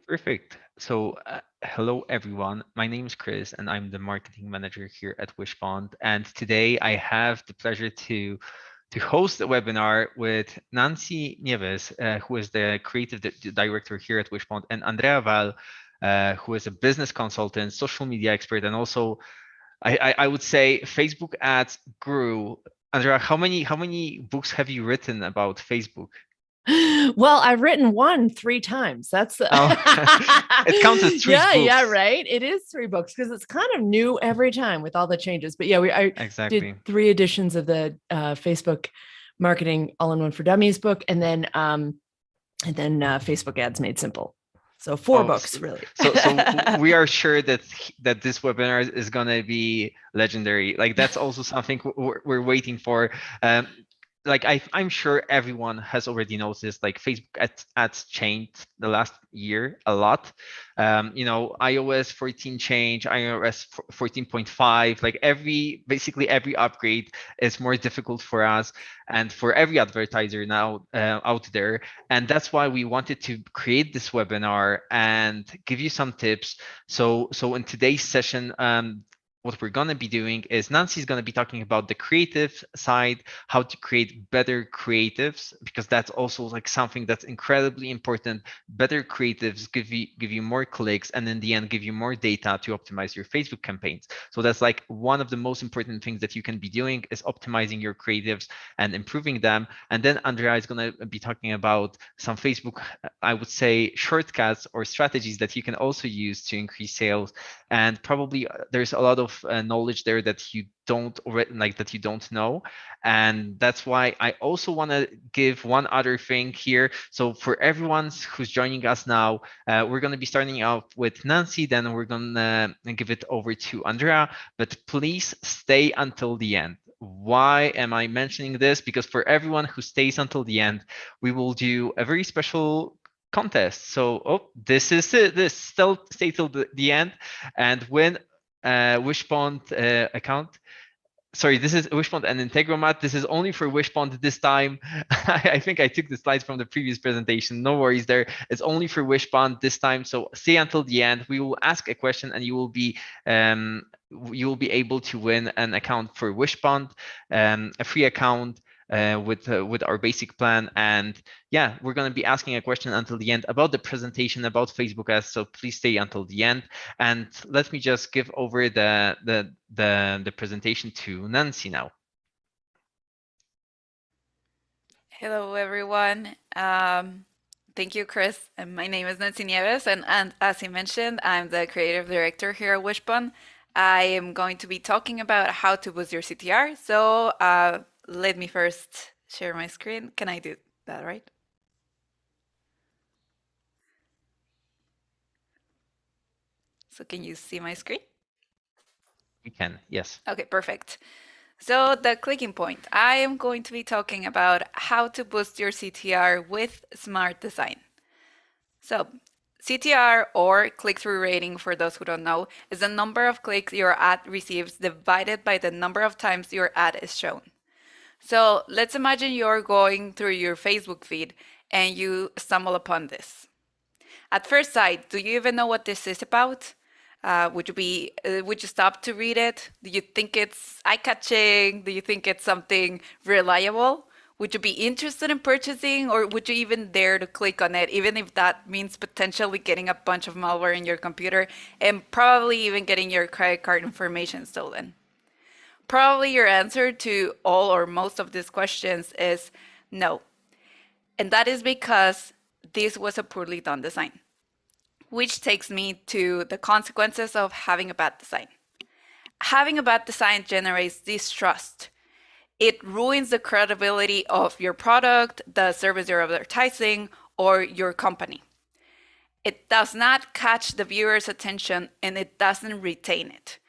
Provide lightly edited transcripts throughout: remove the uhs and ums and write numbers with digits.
Perfect. So, hello everyone. My name is Chris, and I'm the marketing manager here at Wishpond. And today I have the pleasure to host a webinar with Nancy Nieves, who is the creative director here at Wishpond, and Andrea Val, who is a business consultant, social media expert, and also I would say Facebook ads guru. Andrea, how many books have you written about Facebook? Well, I've written one 3 times. That's Oh, it counts as three yeah, books. right. It is 3 books because it's kind of new every time with all the changes. But yeah, I did Exactly. 3 editions of the Facebook marketing all-in-one for dummies book, and then Facebook ads made simple. So four Oh, books really. so we are sure that this webinar is gonna be legendary. Like that's also something we're waiting for. Um, like I'm sure everyone has already noticed, like Facebook ads changed the last year a lot. iOS 14 change, iOS 14.5, like basically every upgrade is more difficult for us and for every advertiser now out there. And that's why we wanted to create this webinar and give you some tips. So in today's session, what we're going to be doing is Nancy's going to be talking about the creative side, how to create better creatives, because that's also like something that's incredibly important. Better creatives give you more clicks, and in the end give you more data to optimize your Facebook campaigns. So that's like one of the most important things that you can be doing is optimizing your creatives and improving them. And then Andrea is going to be talking about some Facebook, I would say, shortcuts or strategies that you can also use to increase sales. And probably there's a lot of knowledge there that you don't already like that you don't know. And that's why I also want to give one other thing here. So for everyone who's joining us now, we're going to be starting out with Nancy, then we're going to give it over to Andrea, but please stay until the end. Why am I mentioning this? Because for everyone who stays until the end, we will do a very special contest. So, this is it. This still stay till the end and win Wishpond account. Sorry, this is Wishpond and Integromat. This is only for Wishpond this time. I think I took the slides from the previous presentation. No worries there. It's only for Wishpond this time. So stay until the end. We will ask a question and um, you will be able to win an account for Wishpond, a free account with our basic plan. And yeah, we're going to be asking a question until the end about the presentation about Facebook ads. So please stay until the end. And let me just give over the presentation to Nancy now. Hello, everyone. Thank you, Chris. And my name is Nancy Nieves, and as he mentioned, I'm the creative director here at Wishbone. I am going to be talking about how to boost your CTR. So let me first share my screen. Can I do that, right? So can you see my screen? We can, yes. Okay, perfect. So the clicking point, I am going to be talking about how to boost your CTR with smart design. So CTR, or click-through rating for those who don't know, is the number of clicks your ad receives divided by the number of times your ad is shown. So let's imagine you're going through your Facebook feed and you stumble upon this. At first sight, do you even know what this is about? Would you stop to read it? Do you think it's eye-catching? Do you think it's something reliable? Would you be interested in purchasing, or would you even dare to click on it, even if that means potentially getting a bunch of malware in your computer and probably even getting your credit card information stolen? Probably your answer to all or most of these questions is no. And that is because this was a poorly done design, which takes me to the consequences of having a bad design. Having a bad design generates distrust. It ruins the credibility of your product, the service you're advertising, or your company. It does not catch the viewer's attention and it doesn't retain it.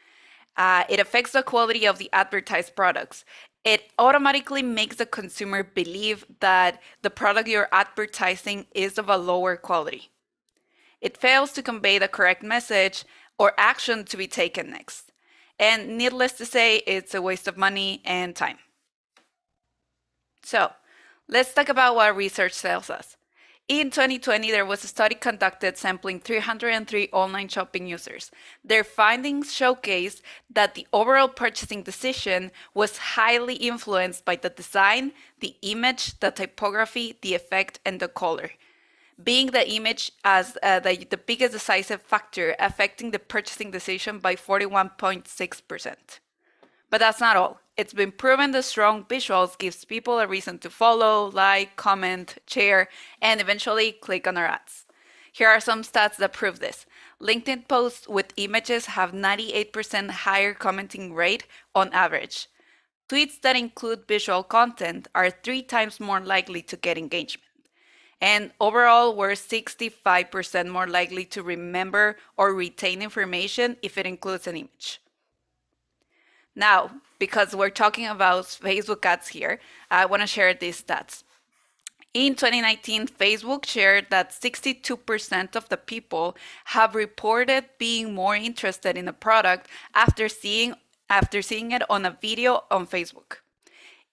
It affects the quality of the advertised products. It automatically makes the consumer believe that the product you're advertising is of a lower quality. It fails to convey the correct message or action to be taken next. And needless to say, it's a waste of money and time. So let's talk about what research tells us. In 2020, there was a study conducted sampling 303 online shopping users. Their findings showcase that the overall purchasing decision was highly influenced by the design, the image, the typography, the effect, and the color, being the image as the biggest decisive factor affecting the purchasing decision by 41.6%. But that's not all. It's been proven that strong visuals gives people a reason to follow, like, comment, share, and eventually click on our ads. Here are some stats that prove this. LinkedIn posts with images have 98% higher commenting rate on average. Tweets that include visual content are 3 times more likely to get engagement. And overall, we're 65% more likely to remember or retain information if it includes an image. Now, because we're talking about Facebook ads here, I want to share these stats. In 2019, Facebook shared that 62% of the people have reported being more interested in a product after seeing it on a video on Facebook.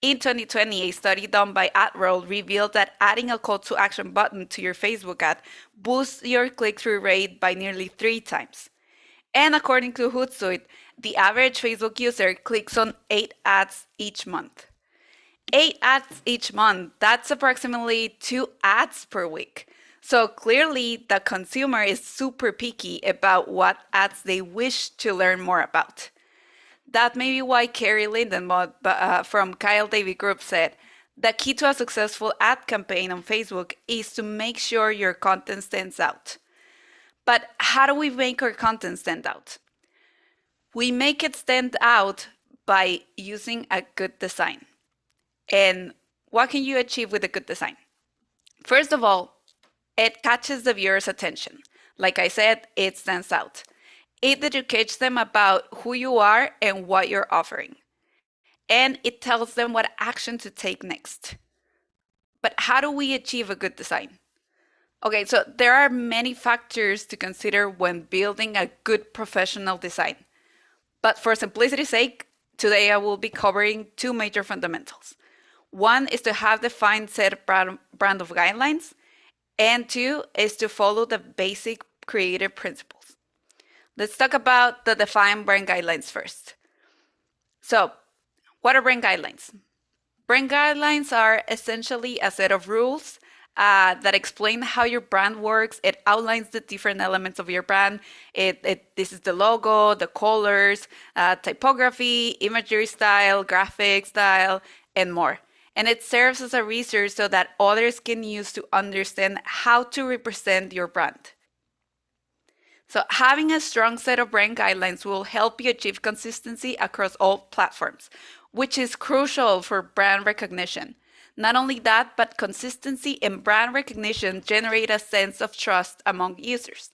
In 2020, a study done by AdRoll revealed that adding a call to action button to your Facebook ad boosts your click-through rate by nearly 3 times. And according to Hootsuite, the average Facebook user clicks on 8 ads each month. 8 ads each month, that's approximately 2 ads per week. So clearly, the consumer is super picky about what ads they wish to learn more about. That may be why Carrie Lindenbot from Kyle Davey Group said, the key to a successful ad campaign on Facebook is to make sure your content stands out. But how do we make our content stand out? We make it stand out by using a good design. And what can you achieve with a good design? First of all, it catches the viewer's attention. Like I said, it stands out. It educates them about who you are and what you're offering. And it tells them what action to take next. But how do we achieve a good design? Okay, so there are many factors to consider when building a good professional design. But for simplicity's sake, today I will be covering 2 major fundamentals. One is to have defined set brand of guidelines, and 2 is to follow the basic creative principles. Let's talk about the defined brand guidelines first. So, what are brand guidelines? Brand guidelines are essentially a set of rules that explain how your brand works. It outlines the different elements of your brand. This is the logo, the colors, typography, imagery style, graphic style, and more. And it serves as a resource so that others can use to understand how to represent your brand. So having a strong set of brand guidelines will help you achieve consistency across all platforms, which is crucial for brand recognition. Not only that, but consistency and brand recognition generate a sense of trust among users.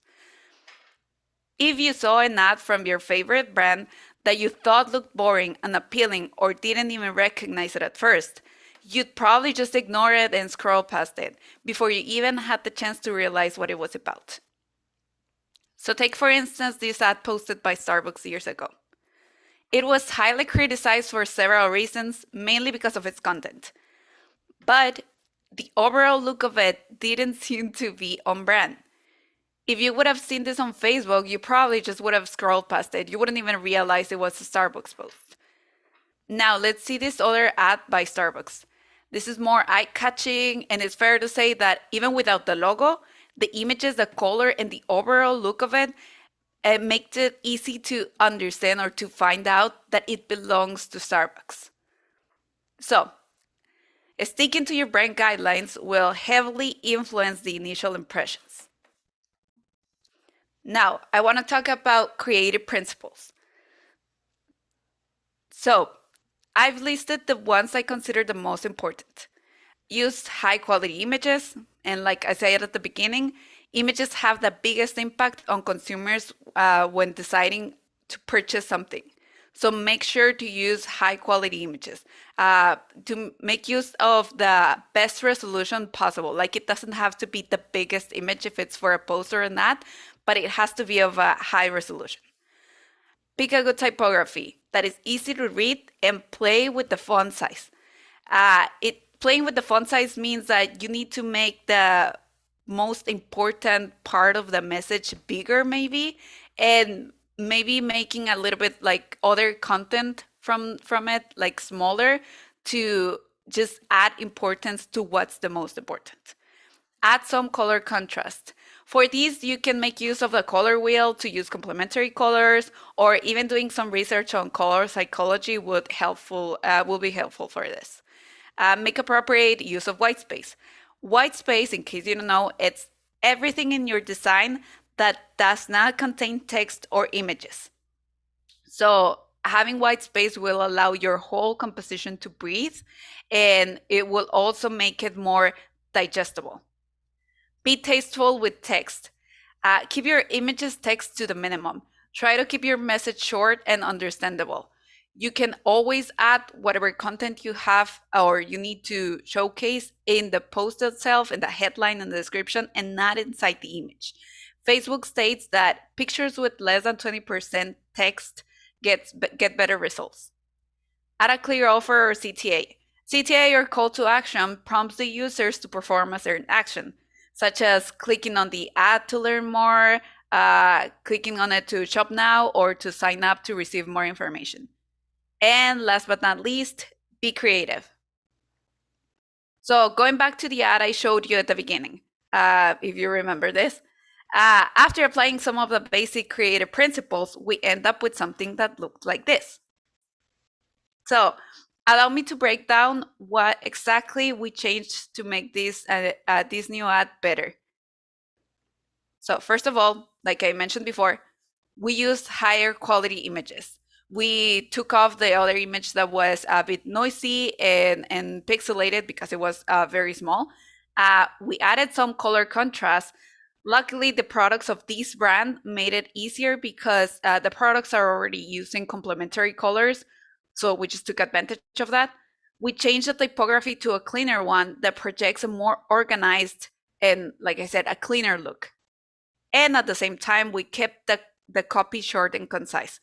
If you saw an ad from your favorite brand that you thought looked boring, unappealing, or didn't even recognize it at first, you'd probably just ignore it and scroll past it before you even had the chance to realize what it was about. So take, for instance, this ad posted by Starbucks years ago. It was highly criticized for several reasons, mainly because of its content. But the overall look of it didn't seem to be on brand. If you would have seen this on Facebook, you probably just would have scrolled past it. You wouldn't even realize it was a Starbucks post. Now let's see this other ad by Starbucks. This is more eye-catching, and it's fair to say that even without the logo, the images, the color, and the overall look of it makes it easy to understand or to find out that it belongs to Starbucks. So, sticking to your brand guidelines will heavily influence the initial impressions. Now, I want to talk about creative principles. So, I've listed the ones I consider the most important. Use high quality images, and like I said at the beginning, images have the biggest impact on consumers when deciding to purchase something. So make sure to use high quality images to make use of the best resolution possible. Like, it doesn't have to be the biggest image if it's for a post or an ad, but it has to be of a high resolution. Pick a good typography that is easy to read and play with the font size. Playing with the font size means that you need to make the most important part of the message bigger, maybe, and maybe making a little bit like other content from it like smaller, to just add importance to what's the most important. Add some color contrast. For these, you can make use of the color wheel to use complementary colors, or even doing some research on color psychology will be helpful for this. Make appropriate use of white space. White space, in case you don't know, it's everything in your design that does not contain text or images. So having white space will allow your whole composition to breathe, and it will also make it more digestible. Be tasteful with text. Keep your images text to the minimum. Try to keep your message short and understandable. You can always add whatever content you have or you need to showcase in the post itself, in the headline and the description, and not inside the image. Facebook states that pictures with less than 20% text get better results. Add a clear offer or CTA. CTA, or call to action, prompts the users to perform a certain action, such as clicking on the ad to learn more, clicking on it to shop now, or to sign up to receive more information. And last but not least, be creative. So going back to the ad I showed you at the beginning, if you remember this, after applying some of the basic creative principles, we end up with something that looked like this. So allow me to break down what exactly we changed to make this new ad better. So first of all, like I mentioned before, we used higher quality images. We took off the other image that was a bit noisy and pixelated because it was very small. We added some color contrast. Luckily, the products of this brand made it easier because the products are already using complementary colors. So we just took advantage of that. We changed the typography to a cleaner one that projects a more organized and, like I said, a cleaner look. And at the same time, we kept the copy short and concise.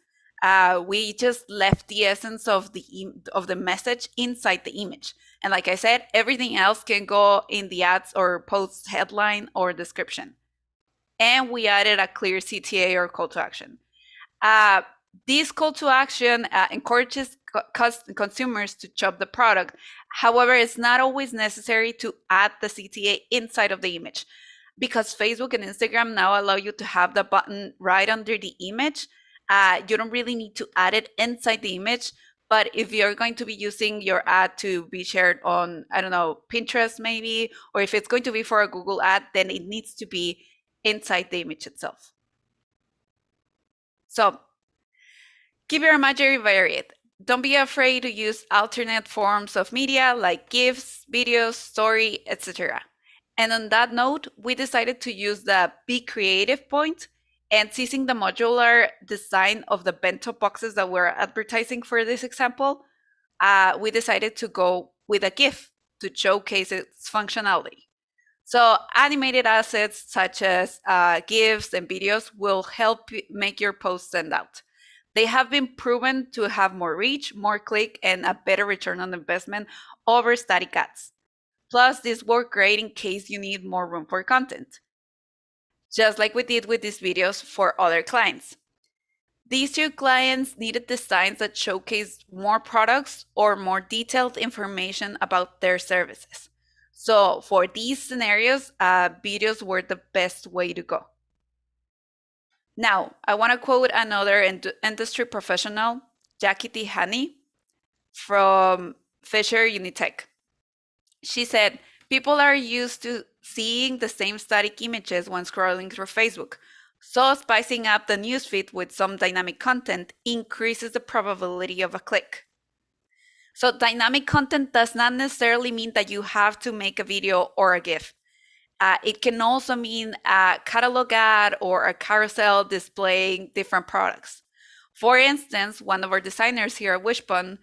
We just left the essence of the message inside the image. And like I said, everything else can go in the ads or post headline or description. And we added a clear CTA or call to action. This call to action encourages consumers to shop the product. However, it's not always necessary to add the CTA inside of the image, because Facebook and Instagram now allow you to have the button right under the image. You don't really need to add it inside the image. But if you're going to be using your ad to be shared on, I don't know, Pinterest maybe, or if it's going to be for a Google ad, then it needs to be inside the image itself. So keep your imagery varied. Don't be afraid to use alternate forms of media like GIFs, videos, story, etc. And on that note, we decided to use the Be Creative point, and seizing the modular design of the bento boxes that we're advertising for this example, we decided to go with a GIF to showcase its functionality. So animated assets such as GIFs and videos will help make your posts stand out. They have been proven to have more reach, more click, and a better return on investment over static ads. Plus, these work great in case you need more room for content, just like we did with these videos for other clients. These two clients needed designs that showcase more products or more detailed information about their services. So for these scenarios, videos were the best way to go. Now, I want to quote another industry professional, Jackie T. Haney from Fisher Unitech. She said, people are used to seeing the same static images when scrolling through Facebook. So spicing up the newsfeed with some dynamic content increases the probability of a click. So dynamic content does not necessarily mean that you have to make a video or a GIF. It can also mean a catalog ad or a carousel displaying different products. For instance, one of our designers here at Wishbone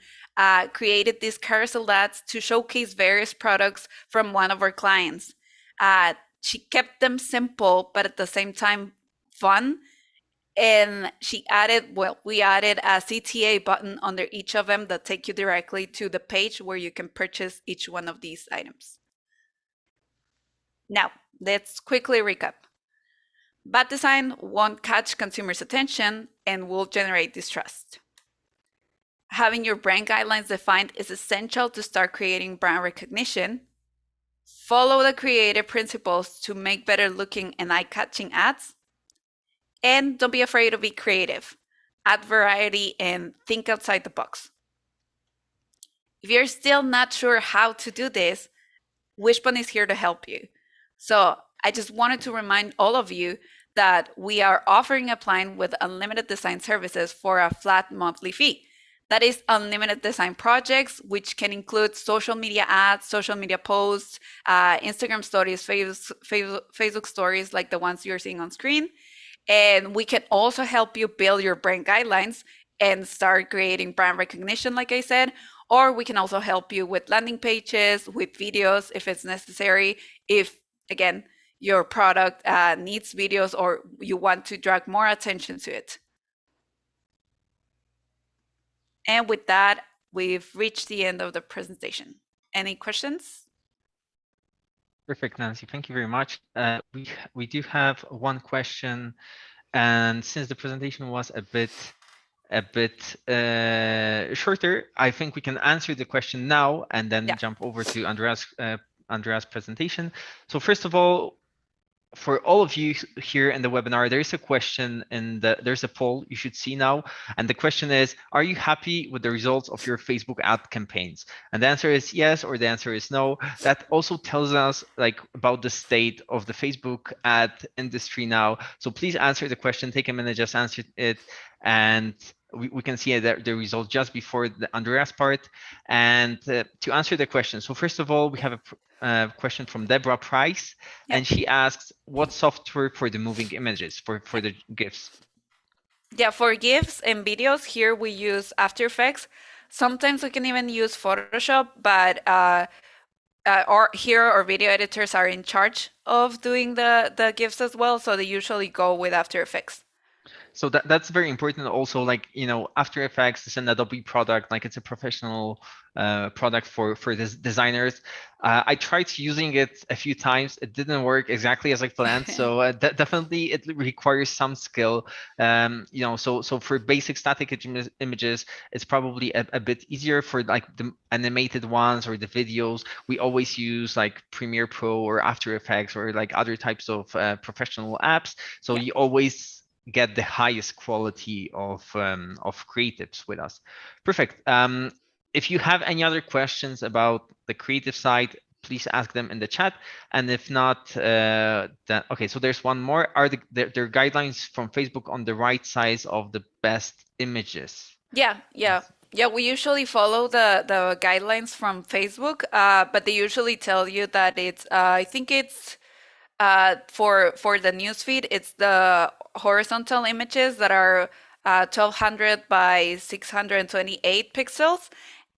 created these carousel ads to showcase various products from one of our clients. She kept them simple, but at the same time fun. And we added a CTA button under each of them that take you directly to the page where you can purchase each one of these items. Now, let's quickly recap. Bad design won't catch consumers' attention and will generate distrust. Having your brand guidelines defined is essential to start creating brand recognition. Follow the creative principles to make better looking and eye-catching ads. And don't be afraid to be creative. Add variety and think outside the box. If you're still not sure how to do this, Wishbone is here to help you. So I just wanted to remind all of you that we are offering a plan with unlimited design services for a flat monthly fee. That is unlimited design projects, which can include social media ads, social media posts, Instagram stories, Facebook stories like the ones you're seeing on screen. And we can also help you build your brand guidelines and start creating brand recognition, like I said. Or we can also help you with landing pages, with videos if it's necessary. If, again, your product needs videos or you want to drag more attention to it. And with that, we've reached the end of the presentation. Any questions? Perfect, Nancy. Thank you very much. We do have one question, and since the presentation was a bit shorter, I think we can answer the question now and then jump over to Andrea's presentation. So first of all, for all of you here in the webinar, there's a question there's a poll you should see now. And the question is, are you happy with the results of your Facebook ad campaigns? And the answer is yes, or the answer is no. That also tells us like about the state of the Facebook ad industry now. So please answer the question, take a minute, just answer it. And we can see the result just before Andrea's part. And to answer the question, so first of all, we have a question from Deborah Price, and she asks, what software for the moving images, for the GIFs? Yeah, for GIFs and videos, here we use After Effects. Sometimes we can even use Photoshop, but our video editors are in charge of doing the GIFs as well, so they usually go with After Effects. So that's very important also, like, After Effects is an Adobe product, like it's a professional product for the designers. I tried using it a few times. It didn't work exactly as I planned. So definitely it requires some skill. So for basic static images, it's probably a bit easier. For like the animated ones or the videos, we always use like Premiere Pro or After Effects or like other types of professional apps. So you always get the highest quality of creatives with us. Perfect. If you have any other questions about the creative side, please ask them in the chat. And if not, okay, so there's one more. Are there guidelines from Facebook on the right size of the best images? Yeah, we usually follow the guidelines from Facebook, but they usually tell you that it's, I think it's, for the newsfeed, it's the horizontal images that are 1200 by 628 pixels.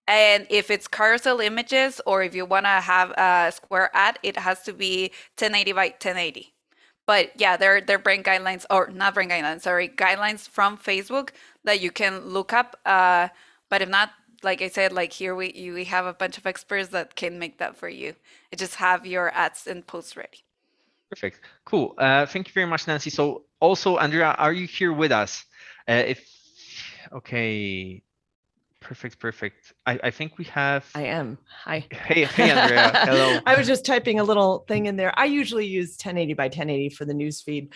And if it's carousel images, or if you want to have a square ad, it has to be 1080 by 1080. But yeah, they're brand guidelines, or not brand guidelines, sorry, guidelines from Facebook that you can look up. But if not, like I said, like here we have a bunch of experts that can make that for you. You just have your ads and posts ready. Perfect. Cool. Thank you very much, Nancy. So also, Andrea, are you here with us? Okay. Perfect. I think we have. I am. Hi. Hey, Andrea. Hello. I was just typing a little thing in there. I usually use 1080 by 1080 for the newsfeed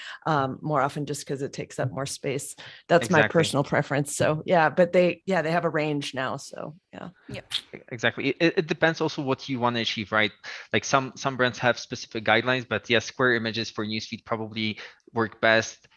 more often, just because it takes up more space. That's my personal preference. So yeah, but they have a range now. So yeah. Exactly. It depends also what you want to achieve, right? Like some brands have specific guidelines, but yes, square images for newsfeed probably work best.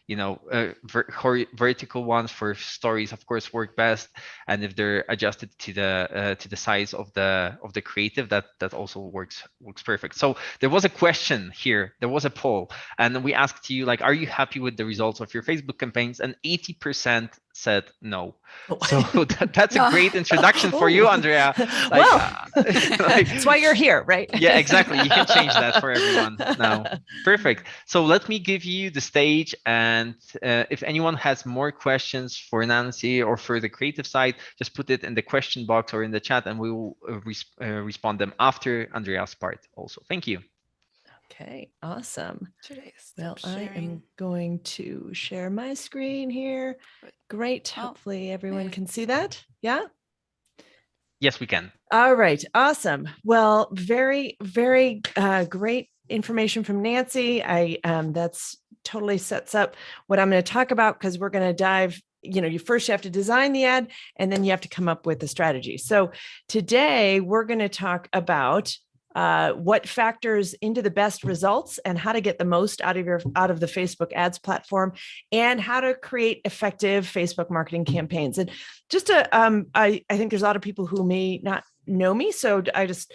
Vertical ones for stories, of course, work best. And if they're adjusted to the size of the creative, that also works perfect. So there was a question here. There was a poll, and we asked you, like, are you happy with the results of your Facebook campaigns? And 80% said no. So that's a great introduction for you, Andrea. That's why you're here, right? Yeah, exactly. You can change that for everyone now. Perfect. So let me give you the stage, and if anyone has more questions for Nancy or for the creative side, just put it in the question box or in the chat, and we will respond them after Andrea's part also. Thank you. Okay, awesome. Should I Well, stop I am sharing? going to share my screen here. Great. Oh, Hopefully everyone yeah. can see that. Yeah. Yes, we can. All right. Awesome. Well, very, very great information from Nancy. That's totally sets up what I'm going to talk about, because we're going to dive. You first have to design the ad, and then you have to come up with a strategy. So today we're going to talk about what factors into the best results, and how to get the most out of the Facebook ads platform, and how to create effective Facebook marketing campaigns. And just I think there's a lot of people who may not know me, so I just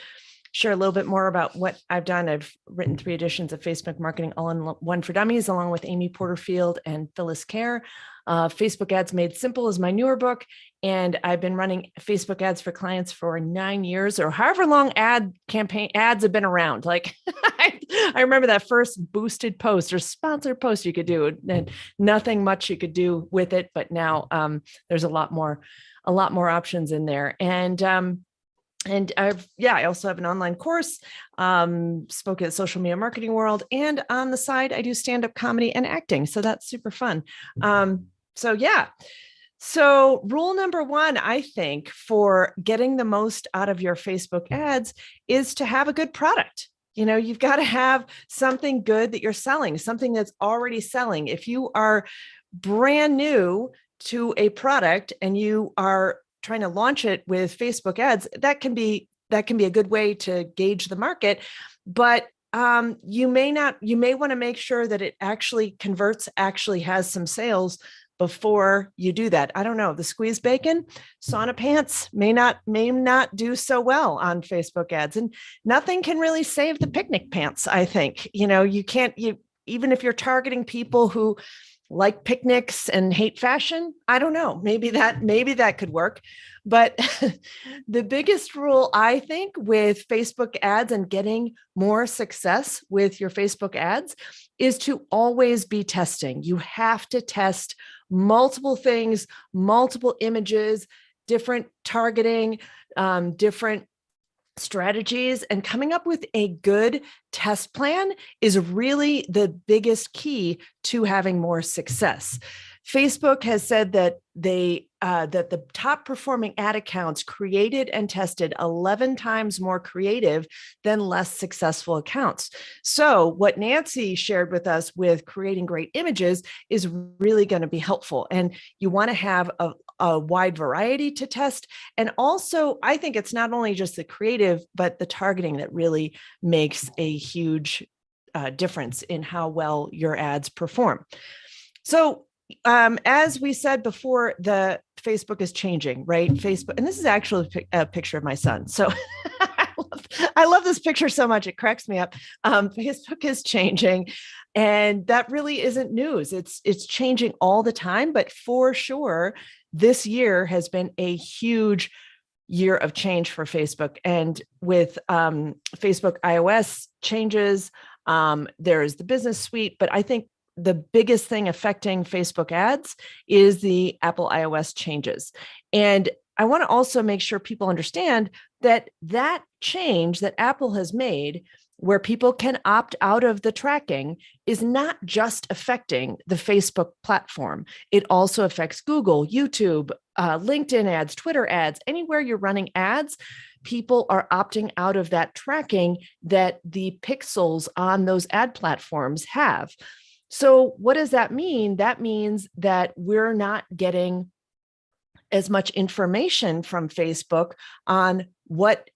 share a little bit more about what I've done. I've written 3 editions of Facebook Marketing All in One for Dummies, along with Amy Porterfield and Phyllis Kerr. Facebook Ads Made Simple is my newer book, and I've been running Facebook ads for clients for 9 years, or however long ads have been around. Like I remember that first boosted post or sponsored post you could do, and nothing much you could do with it. But now there's a lot more options in there. And I also have an online course, spoke at Social Media Marketing World, and on the side, I do stand-up comedy and acting. So that's super fun. So rule number 1, I think, for getting the most out of your Facebook ads is to have a good product. You've got to have something good that you're selling, something that's already selling. If you are brand new to a product and you are trying to launch it with Facebook ads, that can be a good way to gauge the market. But you may want to make sure that it actually converts, actually has some sales before you do that. I don't know. The squeeze bacon, sauna pants may not do so well on Facebook ads, and nothing can really save the picnic pants. I think, you can't, even if you're targeting people who like picnics and hate fashion, I don't know, maybe that could work. But the biggest rule, I think, with Facebook ads and getting more success with your Facebook ads is to always be testing. You have to test multiple things, multiple images, different targeting, different strategies, and coming up with a good test plan is really the biggest key to having more success. Facebook has said that that the top performing ad accounts created and tested 11 times more creative than less successful accounts. So what Nancy shared with us with creating great images is really going to be helpful. And you want to have a wide variety to test. And also, I think it's not only just the creative, but the targeting that really makes a huge difference in how well your ads perform. So as we said before, the Facebook is changing, right? Facebook, and this is actually a picture of my son. So I love this picture so much. It cracks me up. Facebook is changing, and that really isn't news. It's changing all the time, but for sure, this year has been a huge year of change for Facebook. And with Facebook iOS changes, there's the business suite, but I think the biggest thing affecting Facebook ads is the Apple iOS changes. And I want to also make sure people understand that change that Apple has made, where people can opt out of the tracking, is not just affecting the Facebook platform. It also affects Google, YouTube, LinkedIn ads, Twitter ads, anywhere you're running ads. People are opting out of that tracking that the pixels on those ad platforms have. So what does that mean? That means that we're not getting as much information from Facebook on what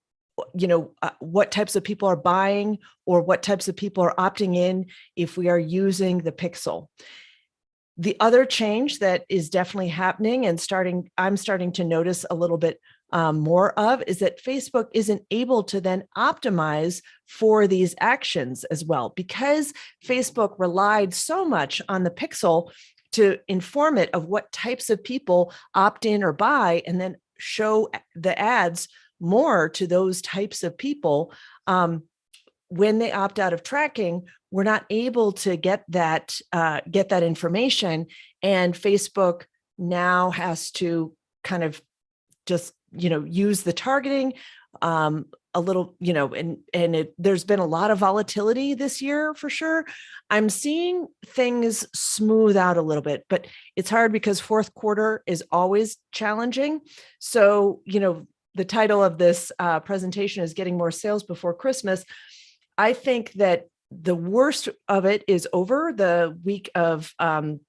types of people are buying or what types of people are opting in if we are using the pixel. The other change that is definitely happening and I'm starting to notice a little bit more of, is that Facebook isn't able to then optimize for these actions as well, because Facebook relied so much on the pixel to inform it of what types of people opt in or buy, and then show the ads more to those types of people. When they opt out of tracking, we're not able to get that information, and Facebook now has to kind of just use the targeting a little, and there's been a lot of volatility this year for sure. I'm seeing things smooth out a little bit, but it's hard because fourth quarter is always challenging. So, the title of this presentation is Getting More Sales Before Christmas. I think that the worst of it is over, the week of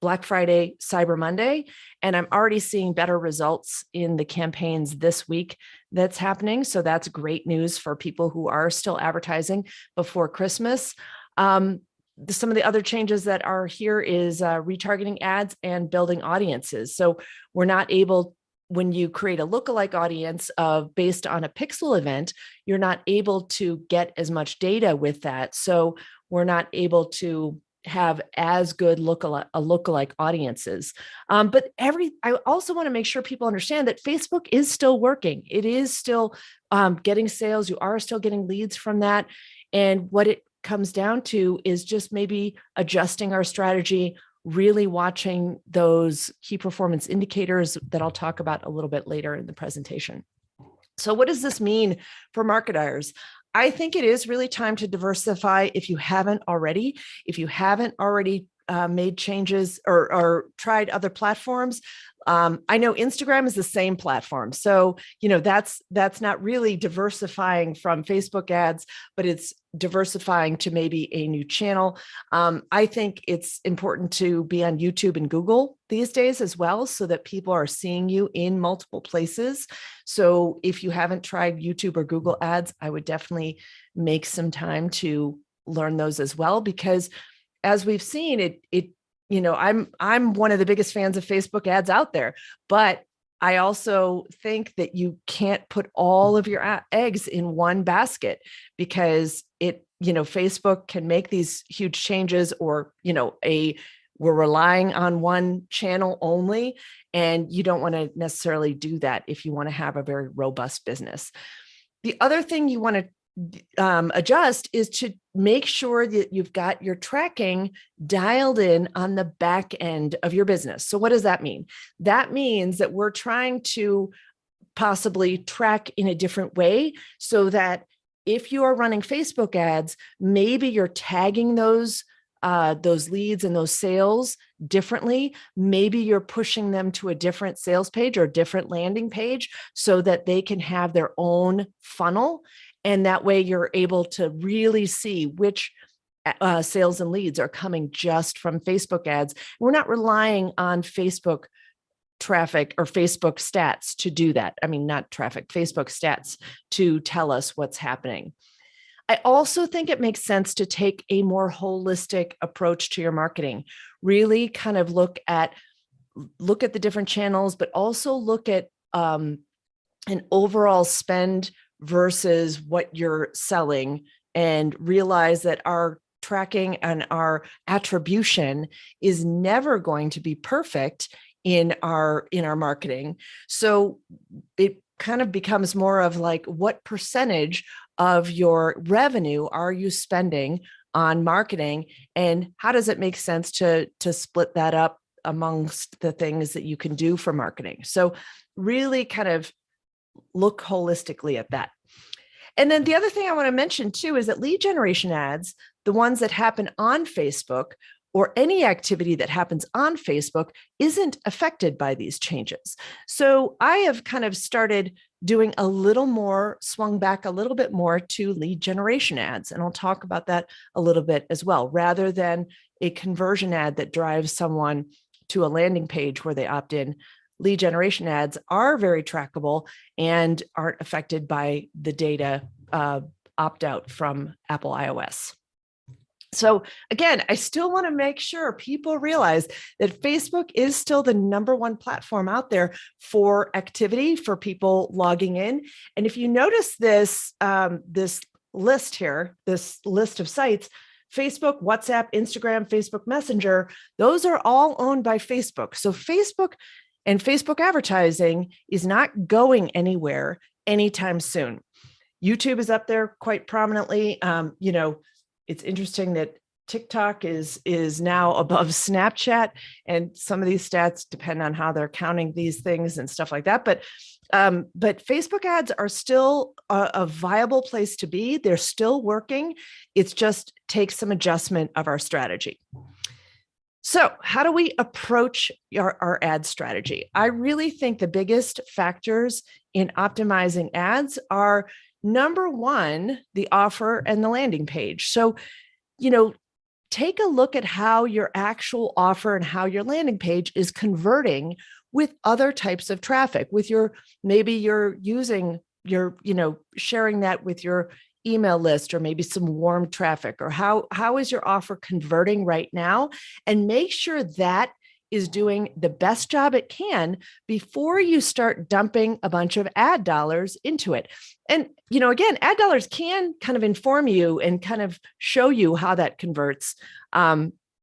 Black Friday, Cyber Monday, and I'm already seeing better results in the campaigns this week that's happening. So that's great news for people who are still advertising before Christmas. Some of the other changes that are here is retargeting ads and building audiences. So we're not able, when you create a lookalike audience based on a pixel event, you're not able to get as much data with that. So we're not able to have as good lookalike audiences. But I also want to make sure people understand that Facebook is still working. It is still getting sales. You are still getting leads from that. And what it comes down to is just maybe adjusting our strategy, really watching those key performance indicators that I'll talk about a little bit later in the presentation. So what does this mean for marketers? I think it is really time to diversify if you haven't already. If you haven't already made changes or tried other platforms, I know Instagram is the same platform. So, that's not really diversifying from Facebook ads, but it's diversifying to maybe a new channel. I think it's important to be on YouTube and Google these days as well, so that people are seeing you in multiple places. So if you haven't tried YouTube or Google ads, I would definitely make some time to learn those as well, because as we've seen, I'm one of the biggest fans of Facebook ads out there, but I also think that you can't put all of your eggs in one basket, because Facebook can make these huge changes, or, we're relying on one channel only, and you don't want to necessarily do that if you want to have a very robust business. The other thing you want to adjust is to make sure that you've got your tracking dialed in on the back end of your business. So what does that mean? That means that we're trying to possibly track in a different way, so that if you are running Facebook ads, maybe you're tagging those leads and those sales differently. Maybe you're pushing them to a different sales page or different landing page, so that they can have their own funnel. And that way you're able to really see which sales and leads are coming just from Facebook ads. We're not relying on Facebook traffic or Facebook stats to do that. I mean, not traffic, Facebook stats to tell us what's happening. I also think it makes sense to take a more holistic approach to your marketing. Really kind of look at the different channels, but also look at an overall spend versus what you're selling, and realize that our tracking and our attribution is never going to be perfect in our marketing. So it kind of becomes more of like, what percentage of your revenue are you spending on marketing, and how does it make sense to split that up amongst the things that you can do for marketing? So really kind of look holistically at that. And then the other thing I want to mention too is that lead generation ads, the ones that happen on Facebook, or any activity that happens on Facebook, isn't affected by these changes. So I have kind of started doing swung back a little bit more to lead generation ads. And I'll talk about that a little bit as well, rather than a conversion ad that drives someone to a landing page where they opt in. Lead generation ads are very trackable and aren't affected by the data opt out from Apple iOS. So again, I still want to make sure people realize that Facebook is still the number 1 platform out there for activity, for people logging in. And if you notice this list here, this list of sites, Facebook, WhatsApp, Instagram, Facebook Messenger, those are all owned by Facebook. So Facebook and Facebook advertising is not going anywhere anytime soon. YouTube is up there quite prominently. It's interesting that TikTok is now above Snapchat, and some of these stats depend on how they're counting these things and stuff like that. But Facebook ads are still a viable place to be. They're still working. It's just takes some adjustment of our strategy. So how do we approach our ad strategy? I really think the biggest factors in optimizing ads are, number one, the offer and the landing page. So, take a look at how your actual offer and how your landing page is converting with other types of traffic, with maybe you're using sharing that with your email list, or maybe some warm traffic, or how is your offer converting right now, and make sure that is doing the best job it can before you start dumping a bunch of ad dollars into it. And, again, ad dollars can kind of inform you and kind of show you how that converts.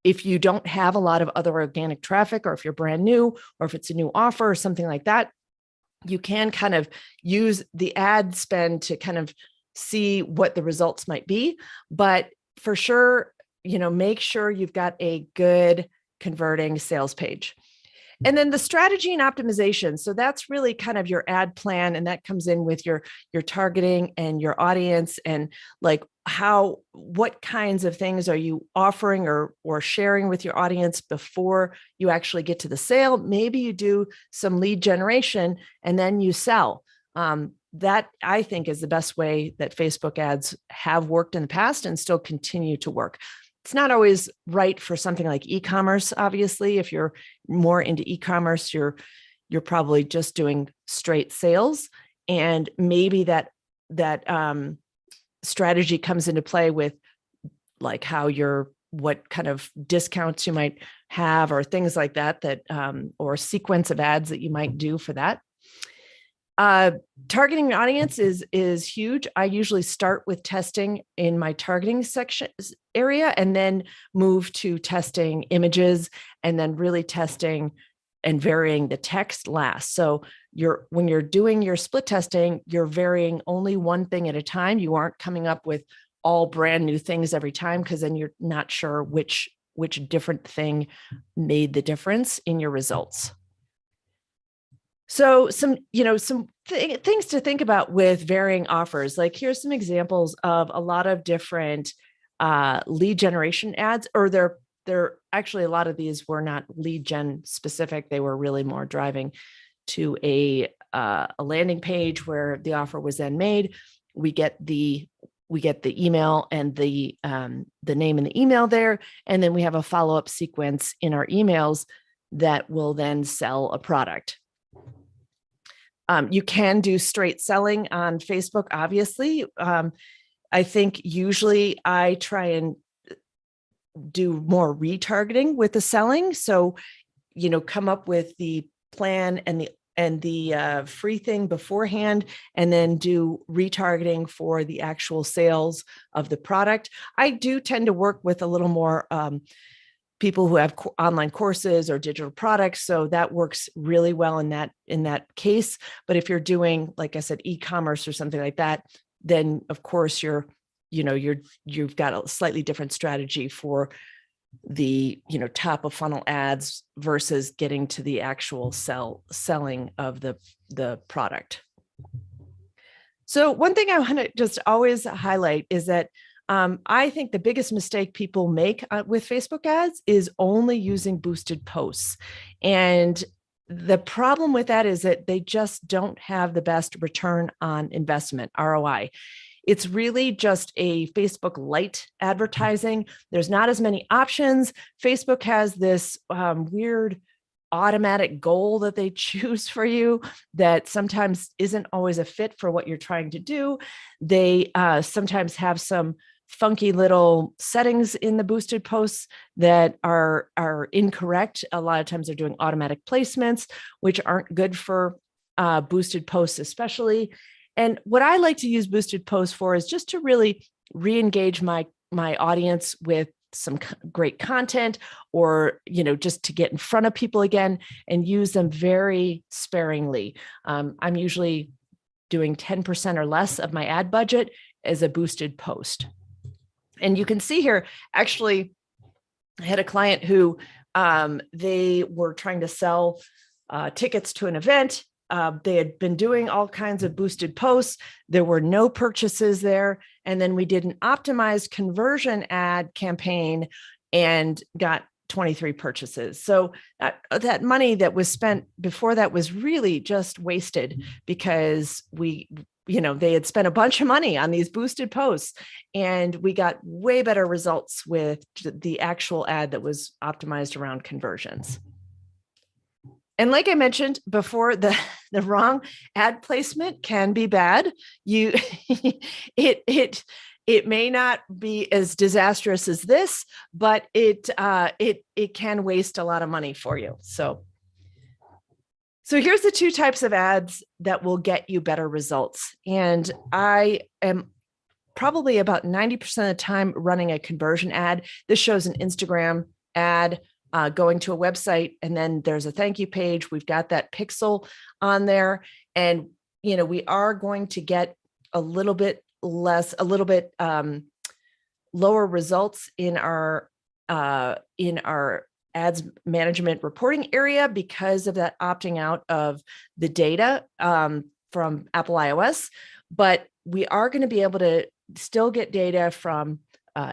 If you don't have a lot of other organic traffic, or if you're brand new, or if it's a new offer or something like that, you can kind of use the ad spend to kind of see what the results might be. But for sure, make sure you've got a good converting sales page. And then the strategy and optimization. So that's really kind of your ad plan. And that comes in with your targeting and your audience, and like what kinds of things are you offering or sharing with your audience before you actually get to the sale. Maybe you do some lead generation and then you sell. That, I think, is the best way that Facebook ads have worked in the past and still continue to work. It's not always right for something like e-commerce. Obviously, if you're more into e-commerce, you're probably just doing straight sales, and maybe that strategy comes into play with like what kind of discounts you might have, or things like that or sequence of ads that you might do for that. Targeting your audience is huge. I usually start with testing in my targeting section area, and then move to testing images, and then really testing and varying the text last. So when you're doing your split testing, you're varying only one thing at a time. You aren't coming up with all brand new things every time, because then you're not sure which different thing made the difference in your results. So some things to think about with varying offers. Like, here's some examples of a lot of different lead generation ads, or they're actually, a lot of these were not lead gen specific. They were really more driving to a landing page where the offer was then made. We get the email and the name in the email there, and then we have a follow-up sequence in our emails that will then sell a product. You can do straight selling on Facebook, obviously. I think usually I try and do more retargeting with the selling. So, come up with the plan and the free thing beforehand, and then do retargeting for the actual sales of the product. I do tend to work with a little more people who have online courses or digital products. So that works really well in that case. But if you're doing, like I said, e-commerce or something like that, then of course you've got a slightly different strategy for the, top of funnel ads versus getting to the actual selling of the product. So one thing I want to just always highlight is that I think the biggest mistake people make with Facebook ads is only using boosted posts. And the problem with that is that they just don't have the best return on investment, ROI. It's really just a Facebook light advertising. There's not as many options. Facebook has this weird automatic goal that they choose for you that sometimes isn't always a fit for what you're trying to do. They sometimes have some funky little settings in the boosted posts that are incorrect. A lot of times they're doing automatic placements, which aren't good for boosted posts especially. And what I like to use boosted posts for is just to really re-engage my audience with some great content, or, just to get in front of people again, and use them very sparingly. I'm usually doing 10% or less of my ad budget as a boosted post. And you can see here, actually, I had a client who they were trying to sell tickets to an event. They had been doing all kinds of boosted posts. There were no purchases there. And then we did an optimized conversion ad campaign and got 23 purchases. So that money that was spent before that was really just wasted, because they had spent a bunch of money on these boosted posts, and we got way better results with the actual ad that was optimized around conversions. And like I mentioned before, the wrong ad placement can be bad. It may not be as disastrous as this, but it can waste a lot of money for you. So here's the two types of ads that will get you better results. And I am probably about 90% of the time running a conversion ad. This shows an Instagram ad going to a website, and then there's a thank you page. We've got that pixel on there, and we are going to get a little bit lower results in our ads management reporting area because of that opting out of the data from Apple iOS. But we are going to be able to still get data from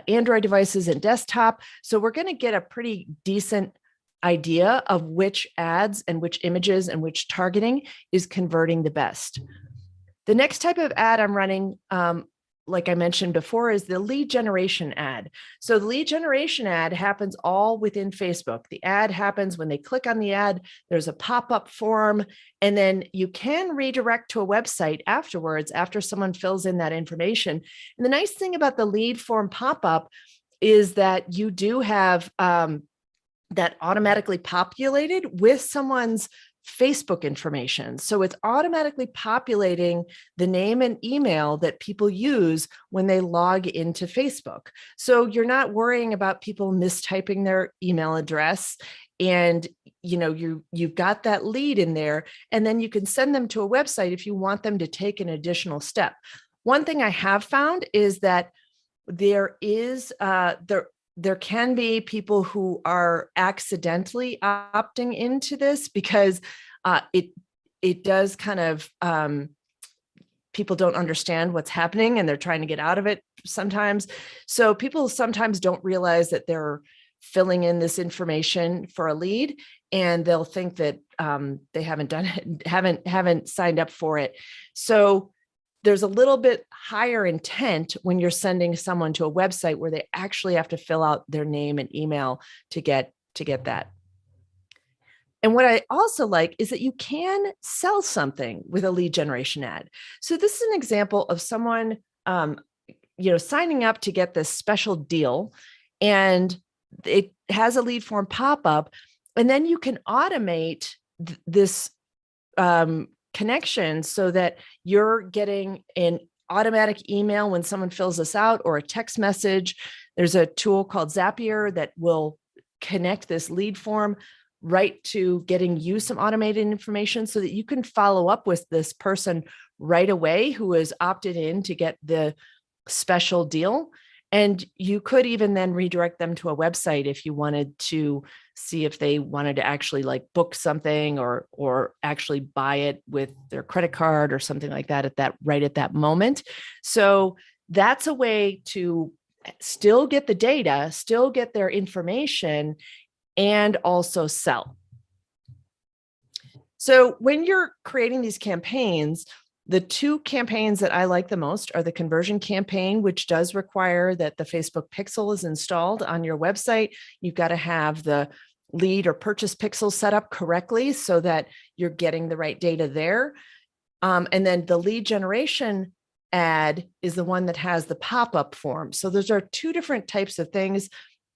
Android devices and desktop. So we're going to get a pretty decent idea of which ads and which images and which targeting is converting the best. The next type of ad I'm running, like I mentioned before, is the lead generation ad. So the lead generation ad happens all within Facebook. The ad happens when they click on the ad, there's a pop-up form, and then you can redirect to a website afterwards after someone fills in that information. And the nice thing about the lead form pop-up is that you do have that automatically populated with someone's Facebook information. So it's automatically populating the name and email that people use when they log into Facebook. So you're not worrying about people mistyping their email address, and you've got that lead in there, and then you can send them to a website if you want them to take an additional step. One thing I have found is that there can be people who are accidentally opting into this because it does kind of, people don't understand what's happening and they're trying to get out of it sometimes. So people sometimes don't realize that they're filling in this information for a lead, and they'll think that they haven't done it, haven't signed up for it. So there's a little bit higher intent when you're sending someone to a website where they actually have to fill out their name and email to get that. And what I also like is that you can sell something with a lead generation ad. So this is an example of someone, signing up to get this special deal, and it has a lead form pop-up, and then you can automate this connection so that you're getting an automatic email when someone fills this out, or a text message. There's a tool called Zapier that will connect this lead form right to getting you some automated information so that you can follow up with this person right away who has opted in to get the special deal. And you could even then redirect them to a website if you wanted to see if they wanted to actually like book something or actually buy it with their credit card or something like that right at that moment. So that's a way to still get the data, still get their information, and also sell. So when you're creating these campaigns, the two campaigns that I like the most are the conversion campaign, which does require that the Facebook pixel is installed on your website. You've got to have the lead or purchase pixel set up correctly so that you're getting the right data there. And then the lead generation ad is the one that has the pop-up form. So those are two different types of things.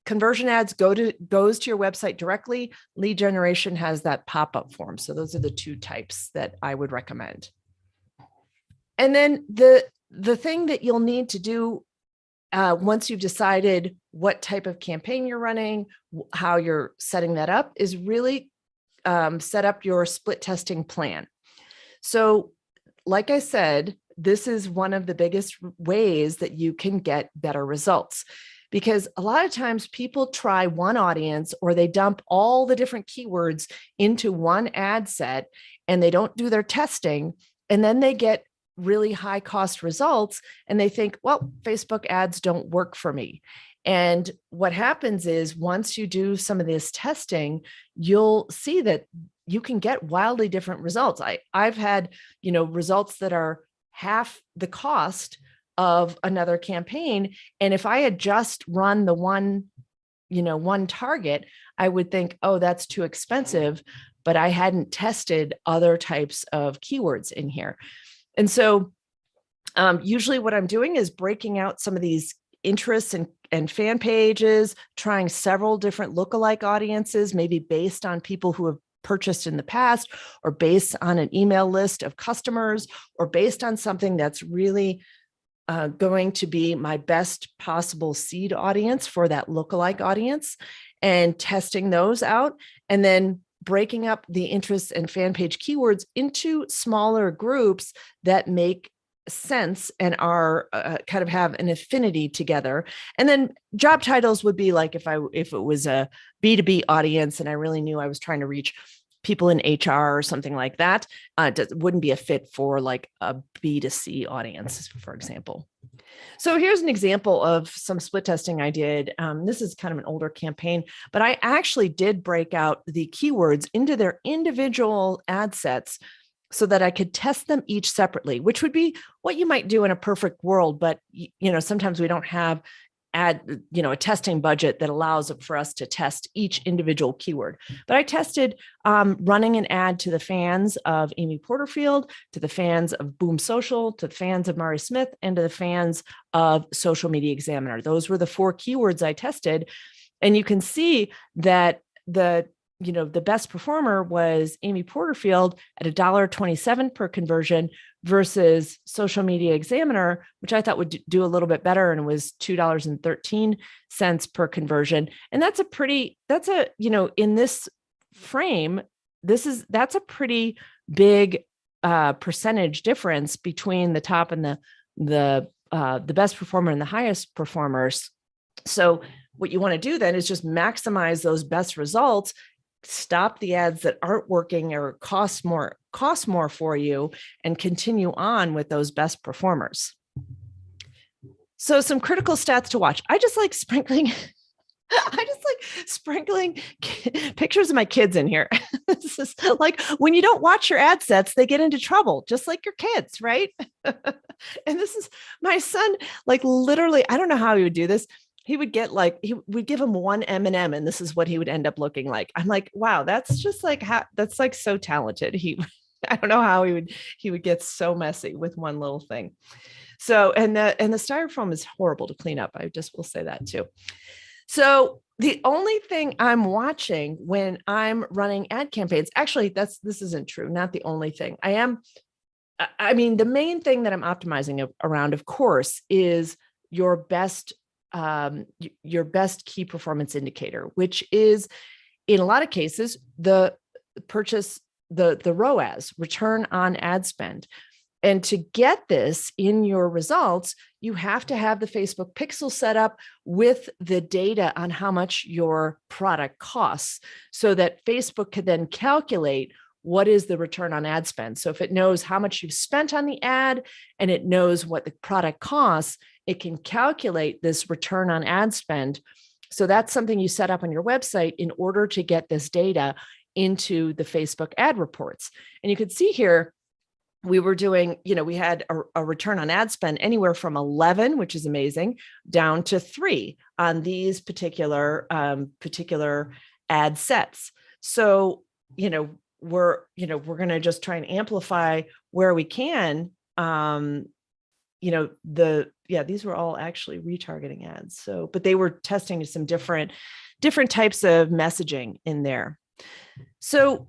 Conversion ads goes to your website directly. Lead generation has that pop-up form. So those are the two types that I would recommend. And then the thing that you'll need to do once you've decided what type of campaign you're running, how you're setting that up, is really set up your split testing plan. So like I said, this is one of the biggest ways that you can get better results. Because a lot of times people try one audience, or they dump all the different keywords into one ad set and they don't do their testing. And then they get really high cost results and they think, well, Facebook ads don't work for me. And what happens is, once you do some of this testing, you'll see that you can get wildly different results. I've had, results that are half the cost of another campaign. And if I had just run the one target, I would think, oh, that's too expensive, but I hadn't tested other types of keywords in here. And so usually what I'm doing is breaking out some of these interests and fan pages, trying several different lookalike audiences, maybe based on people who have purchased in the past, or based on an email list of customers, or based on something that's really going to be my best possible seed audience for that lookalike audience, and testing those out, and then breaking up the interests and fan page keywords into smaller groups that make sense and are kind of have an affinity together. And then job titles would be like, if it was a B2B audience and I really knew I was trying to reach people in HR or something like that, it wouldn't be a fit for like a B2C audience, for example. So here's an example of some split testing I did. This is kind of an older campaign, but I actually did break out the keywords into their individual ad sets so that I could test them each separately, which would be what you might do in a perfect world. But, sometimes we don't have a testing budget that allows for us to test each individual keyword. But I tested running an ad to the fans of Amy Porterfield, to the fans of Boom Social, to the fans of Mari Smith, and to the fans of Social Media Examiner. Those were the 4 keywords I tested. And you can see that the best performer was Amy Porterfield at $1.27 per conversion versus Social Media Examiner, which I thought would do a little bit better, and was $2.13 per conversion. And in this frame, that's a pretty big percentage difference between the top and the best performer and the highest performers. So what you want to do then is just maximize those best results, stop the ads that aren't working or cost more for you, and continue on with those best performers. So some critical stats to watch. I just like sprinkling pictures of my kids in here. This is like, when you don't watch your ad sets, they get into trouble, just like your kids, right? And this is my son, like, literally, I don't know how he would do this. He would we'd give him one M&M and this is what he would end up looking like. I'm like, wow, that's just like, that's like so talented. I don't know how he would get so messy with one little thing. So, and the styrofoam is horrible to clean up. I just will say that too. So the only thing I'm watching when I'm running ad campaigns, actually, this isn't true. Not the only thing the main thing that I'm optimizing around, of course, is your best key performance indicator, which is, in a lot of cases, the ROAS, return on ad spend. And to get this in your results, you have to have the Facebook pixel set up with the data on how much your product costs, so that Facebook could then calculate what is the return on ad spend. So if it knows how much you've spent on the ad and it knows what the product costs, it can calculate this return on ad spend. So that's something you set up on your website in order to get this data into the Facebook ad reports. And you could see here, we were doing, we had a return on ad spend anywhere from 11, which is amazing, down to 3 on these particular ad sets. So, we're going to just try and amplify where we can. These were all actually retargeting ads. So, but they were testing some different types of messaging in there. So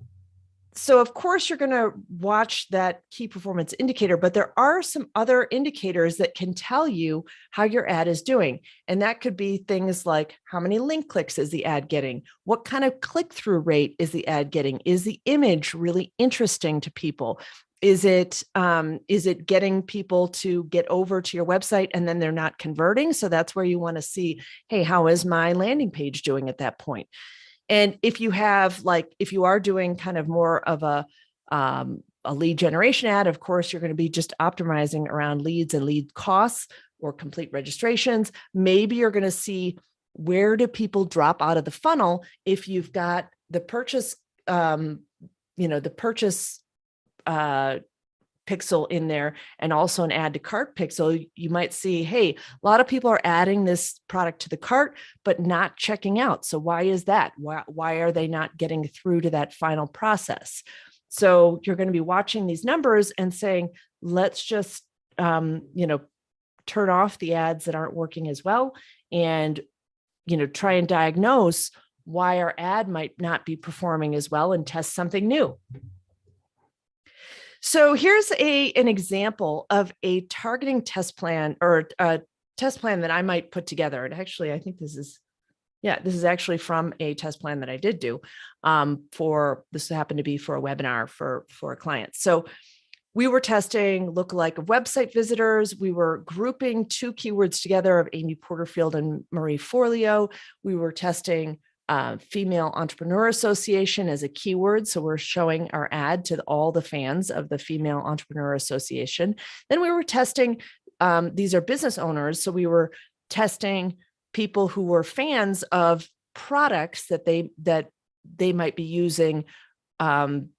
So of course you're going to watch that key performance indicator, but there are some other indicators that can tell you how your ad is doing. And that could be things like how many link clicks is the ad getting? What kind of click-through rate is the ad getting? Is the image really interesting to people? Is it getting people to get over to your website and then they're not converting? So that's where you want to see, hey, how is my landing page doing at that point? And if you are doing kind of more of a lead generation ad, of course, you're going to be just optimizing around leads and lead costs or complete registrations. Maybe you're going to see, where do people drop out of the funnel if you've got the purchase, pixel in there and also an add to cart pixel. You might see, hey, a lot of people are adding this product to the cart, but not checking out. So why is that? Why are they not getting through to that final process? So you're going to be watching these numbers and saying, let's just, turn off the ads that aren't working as well, and, try and diagnose why our ad might not be performing as well and test something new. So here's an example of a targeting test plan, or a test plan that I might put together. And actually, I think this is actually from a test plan that I did do this happened to be for a webinar for a client. So we were testing lookalike of website visitors. We were grouping two keywords together of Amy Porterfield and Marie Forleo. We were testing Female Entrepreneur Association as a keyword. So we're showing our ad to all the fans of the Female Entrepreneur Association. Then we were testing, these are business owners. So we were testing people who were fans of products that they might be using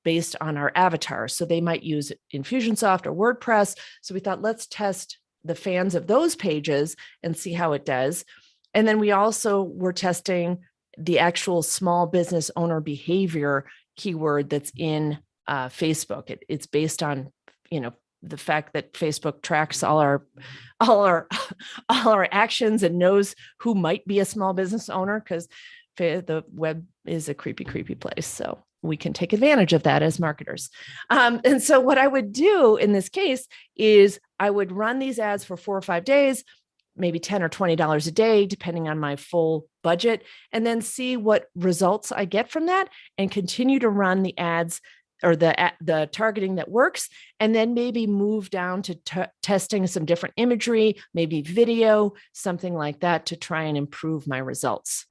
based on our avatar. So they might use Infusionsoft or WordPress. So we thought, let's test the fans of those pages and see how it does. And then we also were testing the actual small business owner behavior keyword that's in Facebook. It's based on, the fact that Facebook tracks all our actions and knows who might be a small business owner, because the web is a creepy place. So we can take advantage of that as marketers. And so what I would do in this case is I would run these ads for 4 or 5 days, maybe $10 or $20 a day, depending on my full budget, and then see what results I get from that and continue to run the ads or the targeting that works, and then maybe move down to testing some different imagery, maybe video, something like that, to try and improve my results.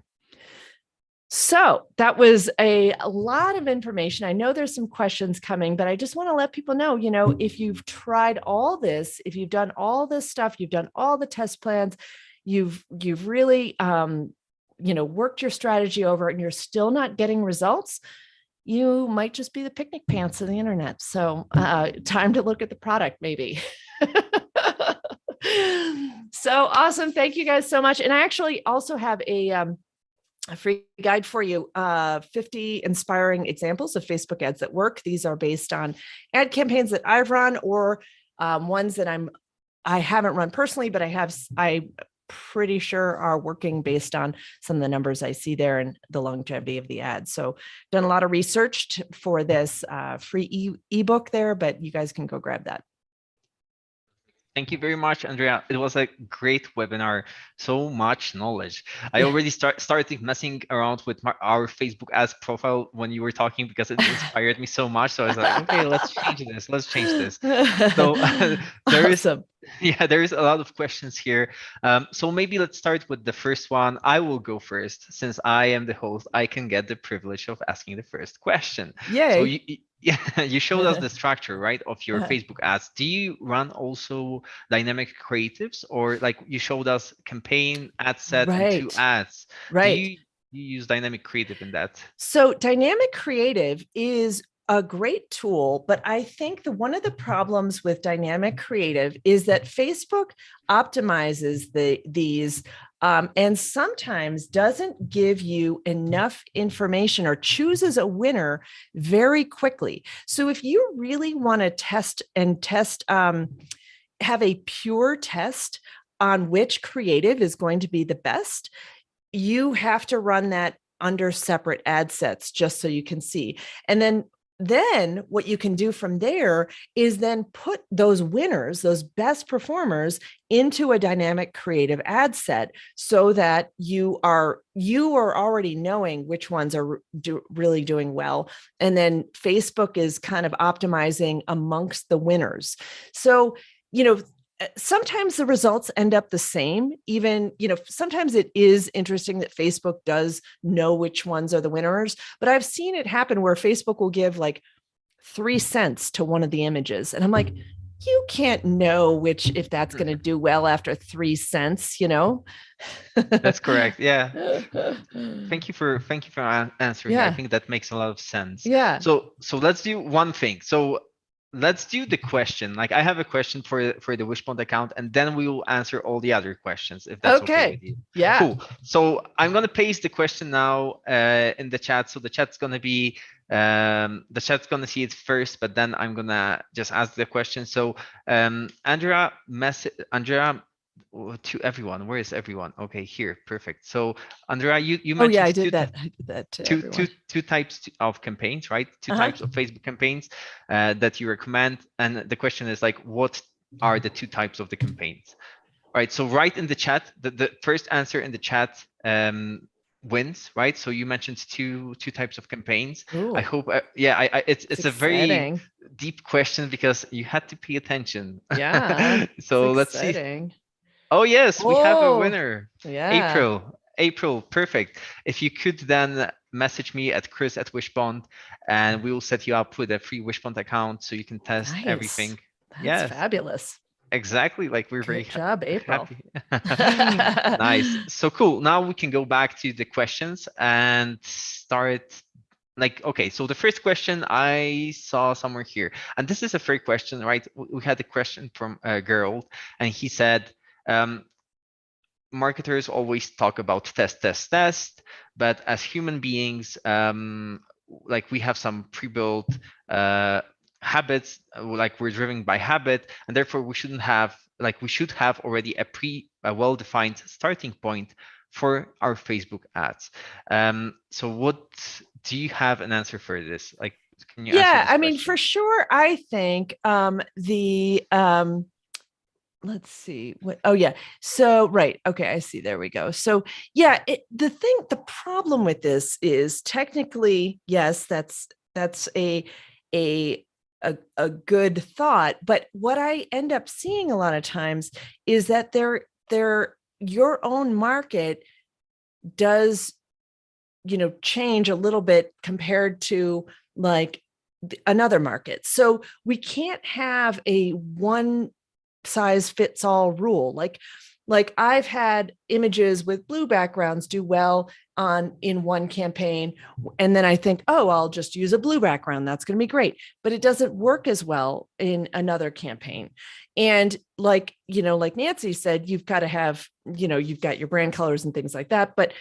So that was a lot of information. I know there's some questions coming, but I just want to let people know, if you've tried all this, if you've done all this stuff, you've done all the test plans, you've really, worked your strategy over, and you're still not getting results, you might just be the picnic pants of the internet. So time to look at the product, maybe. So awesome. Thank you guys so much. And I actually also have a free guide for you, 50 inspiring examples of Facebook ads that work. These are based on ad campaigns that I've run, or ones that I haven't run personally, but I'm pretty sure are working based on some of the numbers I see there and the longevity of the ads. So done a lot of research for this free ebook there, but you guys can go grab that. Thank you very much, Andrea. It was a great webinar. So much knowledge. I already started messing around with our Facebook ads profile when you were talking, because it inspired me so much. So I was like, okay, let's change this. Let's change this. So there is a lot of questions here. So maybe let's start with the first one. I will go first. Since I am the host, I can get the privilege of asking the first question. Yay. So you showed us the structure, right, of your Facebook ads. Do you run also dynamic creatives, or like you showed us campaign, ad set, and 2 ads? Right. Do you use dynamic creative in that? So dynamic creative is a great tool, but I think one of the problems with dynamic creative is that Facebook optimizes these and sometimes doesn't give you enough information or chooses a winner very quickly. So if you really want to have a pure test on which creative is going to be the best, you have to run that under separate ad sets just so you can see. And then then what you can do from there is then put those winners, those best performers, into a dynamic creative ad set, so that you are already knowing which ones are really doing well, and then Facebook is kind of optimizing amongst the winners. So sometimes the results end up the same. Even, sometimes it is interesting that Facebook does know which ones are the winners, but I've seen it happen where Facebook will give like 3 cents to one of the images. And I'm like, you can't know if that's going to do well after 3 cents, That's correct. Yeah. Thank you for answering. I Yeah. think that makes a lot of sense. Yeah. So let's do one thing. So let's do the question. Like, I have a question for the Wishbone account, and then we will answer all the other questions, if that's okay with you. Yeah. Cool. So I'm gonna paste the question now in the chat. So the chat's gonna be see it first, but then I'm gonna just ask the question. So Andrea, to everyone. Where is everyone? Okay, here, perfect. So Andrea, you mentioned oh yeah, I did that to everyone. Two types of campaigns, right? Two types of Facebook campaigns that you recommend. And the question is like, what are the two types of the campaigns? All right, so write in the chat, the first answer in the chat wins, right? So you mentioned two types of campaigns. Ooh. I hope, it's a very deep question because you had to pay attention. Yeah. So let's see. Oh yes, we have a winner. Yeah. April, perfect. If you could then message me at Chris@Wishbond, and we will set you up with a free Wishbond account so you can test everything. That's fabulous. Exactly. Like, we're very job, April. Happy. Nice. So cool. Now we can go back to the questions and start. Like, okay, so the first question I saw somewhere here, and this is a fair question, right? We had a question from Gerald, and he said, marketers always talk about test, but as human beings, like, we have some pre-built habits, like we're driven by habit, and therefore we should have already a well-defined starting point for our Facebook ads. So what do you have an answer for this? Like, can you answer this question? For sure. I think let's see what, so right, okay, I see, there we go. So the problem with this is, technically, yes, that's a good thought, but what I end up seeing a lot of times is that your own market does change a little bit compared to like another market. So we can't have a one size fits all rule. Like I've had images with blue backgrounds do well in one campaign, and then I think, oh, I'll just use a blue background, that's going to be great, but it doesn't work as well in another campaign. And like Nancy said, you've got to have, you've got your brand colors and things like that, but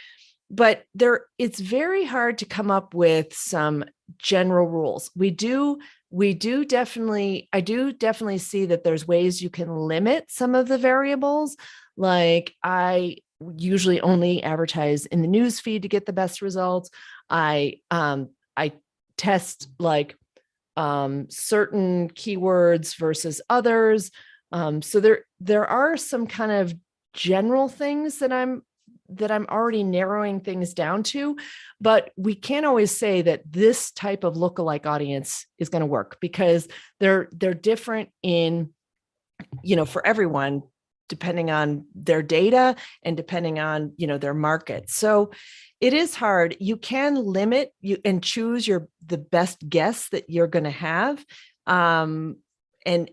it's very hard to come up with some general rules. I do definitely see that there's ways you can limit some of the variables. Like, I usually only advertise in the news feed to get the best results. I test like certain keywords versus others. So there are some kind of general things that I'm already narrowing things down to, but we can't always say that this type of lookalike audience is going to work, because they're different in, for everyone, depending on their data and depending on, their market. So it is hard. You can limit and choose the best guess that you're going to have, and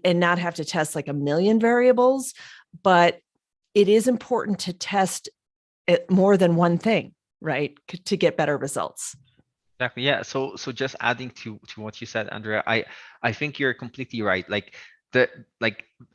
not have to test like a million variables, but it is important to test more than one thing, right, to get better results. Exactly. Yeah. So just adding to what you said, Andrea, I think you're completely right. Like,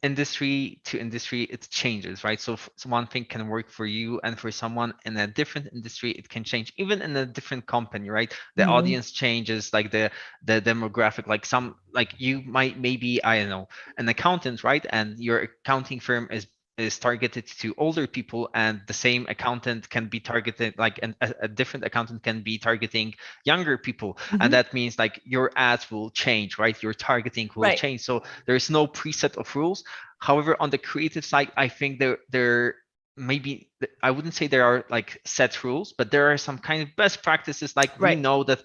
industry to industry, it changes, right? So one thing can work for you, and for someone in a different industry, it can change. Even in a different company, right? The audience changes, like the demographic. Like you maybe, I don't know, an accountant, right? And your accounting firm is is targeted to older people, and the same accountant can be targeted, like a different accountant can be targeting younger people. And that means like your ads will change, right? Your targeting will Right. change. So there's no preset of rules. However, on the creative side, I think there maybe, I wouldn't say there are like set rules, but there are some kind of best practices. Like we Right. know that,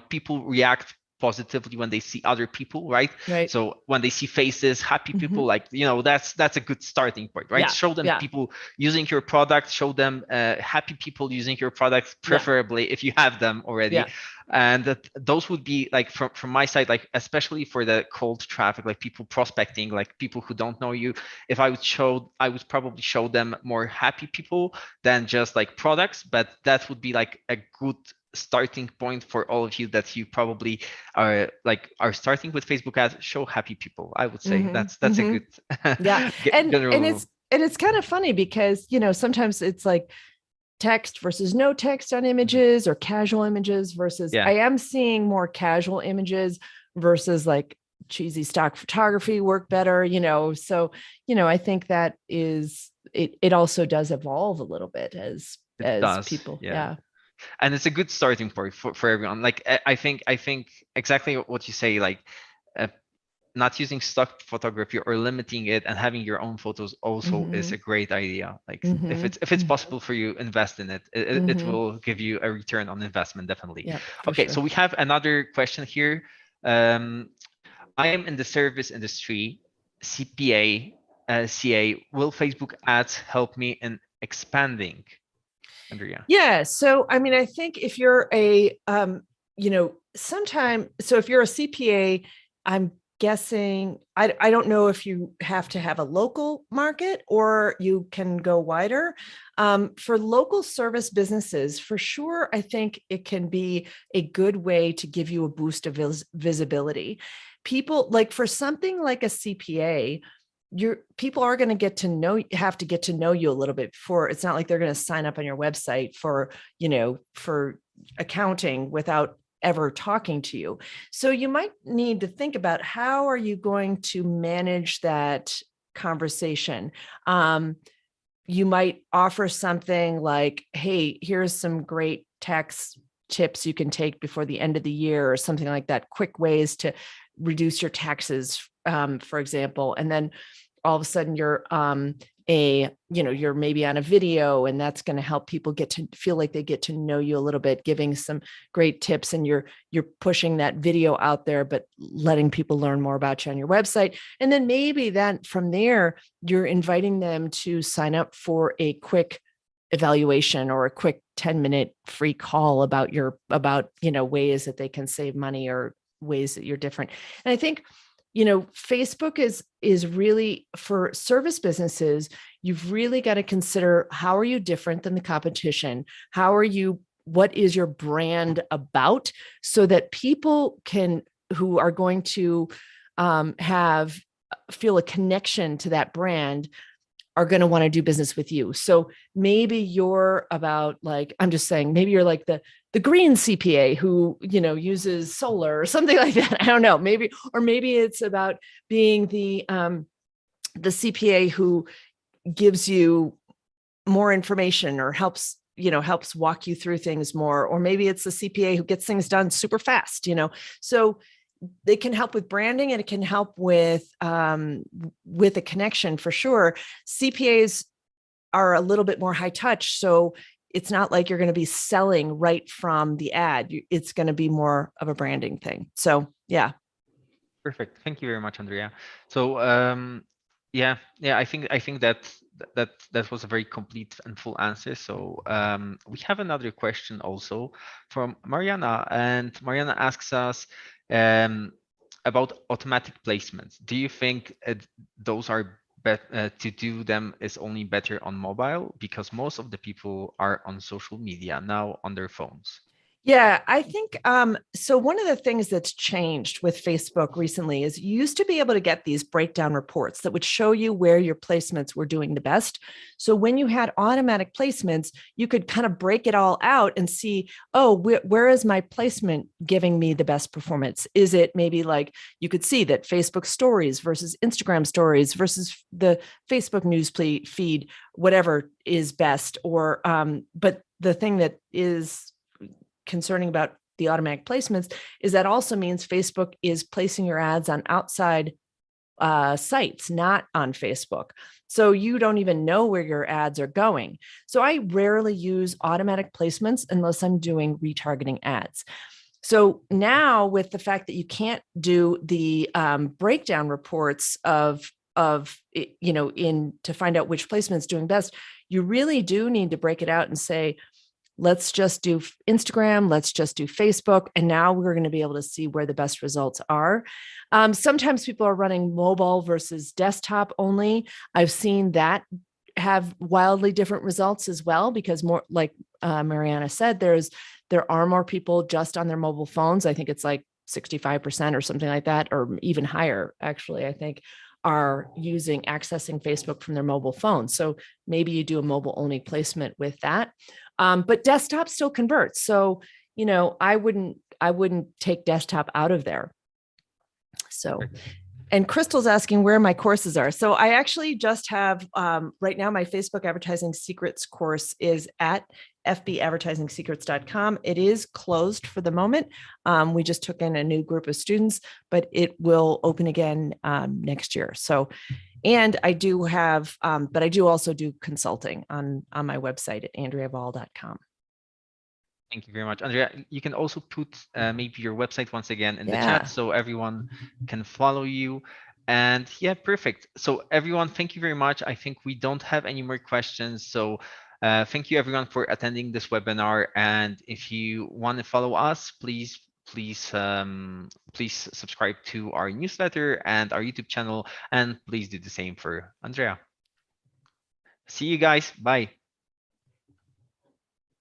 people react positively when they see other people, right? Right. So when they see faces, happy people, like, that's a good starting point, right? Yeah, Show them yeah. people using your product, show them happy people using your products, preferably if you have them already. Yeah. And those would be like, from my side, like especially for the cold traffic, like people prospecting, like people who don't know you. If I would probably show them more happy people than just like products, but that would be like a good starting point for all of you that you probably are starting with Facebook ads. Show happy people, I would say. That's a good Yeah. general And rule. it's kind of funny because, sometimes it's like text versus no text on images, or casual images versus, I am seeing more casual images versus like cheesy stock photography work better, so, I think that is, it also does evolve a little bit as people. Yeah. And it's a good starting point for everyone. Like I think exactly what you say, like not using stock photography or limiting it and having your own photos also is a great idea. Like if it's possible for you, invest in it. It will give you a return on investment, definitely. Yeah. Okay, so we have another question here. I am in the service industry, CPA, CA. Will Facebook ads help me in expanding? Andrea. Yeah. So, I mean, I think if you're a, so if you're a CPA, I'm guessing, I don't know if you have to have a local market or you can go wider. For local service businesses, for sure, I think it can be a good way to give you a boost of visibility. People, like for something like a CPA, people are going to have to get to know you a little bit before. It's not like they're going to sign up on your website for accounting without ever talking to you. So you might need to think about, how are you going to manage that conversation? You might offer something like, hey, here's some great tax tips you can take before the end of the year, or something like that, quick ways to reduce your taxes, for example. And then all of a sudden you're you're maybe on a video, and that's going to help people get to feel like they get to know you a little bit, giving some great tips, and you're pushing that video out there, but letting people learn more about you on your website. And then maybe then from there, you're inviting them to sign up for a quick evaluation or a quick 10-minute free call about ways that they can save money, or ways that you're different. And I think, Facebook is really, for service businesses, you've really got to consider, how are you different than the competition? What is your brand about? So that people who are going to feel a connection to that brand, are going to want to do business with you. So maybe you're about, like, I'm just saying, maybe you're like the green CPA who, uses solar or something like that. I don't know, maybe it's about being the CPA who gives you more information, or helps walk you through things more. Or maybe it's the CPA who gets things done super fast, so they can help with branding, and it can help with a connection, for sure. CPAs are a little bit more high touch, so it's not like you're going to be selling right from the ad. It's going to be more of a branding thing. So yeah. Perfect. Thank you very much, Andrea. So yeah, I think that was a very complete and full answer. So we have another question also from Mariana, and Mariana asks us about automatic placements. Do you think those are to do them is only better on mobile, because most of the people are on social media now on their phones? Yeah, I think so. One of the things that's changed with Facebook recently is you used to be able to get these breakdown reports that would show you where your placements were doing the best. So when you had automatic placements, you could kind of break it all out and see, oh, where is my placement giving me the best performance? Is it maybe like you could see that Facebook stories versus Instagram stories versus the Facebook news feed, whatever is best, or but the thing that is concerning about the automatic placements is that also means Facebook is placing your ads on outside sites, not on Facebook. So you don't even know where your ads are going. So I rarely use automatic placements unless I'm doing retargeting ads. So now with the fact that you can't do the breakdown reports of in to find out which placement is doing best, you really do need to break it out and say, let's just do Instagram, let's just do Facebook. And now we're going to be able to see where the best results are. Sometimes people are running mobile versus desktop only. I've seen that have wildly different results as well, because more like Mariana said, there are more people just on their mobile phones. I think it's like 65% or something like that, or even higher, actually, I think, are accessing Facebook from their mobile phone. So maybe you do a mobile only placement with that. But desktop still converts. So, I wouldn't take desktop out of there. So, and Crystal's asking where my courses are. So I actually just have, right now, my Facebook Advertising Secrets course is at fbadvertisingsecrets.com. It is closed for the moment. We just took in a new group of students, but it will open again next year. So, and I do have, but I do also do consulting on my website at andreaball.com. Thank you very much, Andrea. You can also put maybe your website once again in the chat so everyone can follow you. And yeah, perfect. So everyone, thank you very much. I think we don't have any more questions. So thank you everyone for attending this webinar. And if you want to follow us, please subscribe to our newsletter and our YouTube channel, and please do the same for Andrea. See you guys. Bye.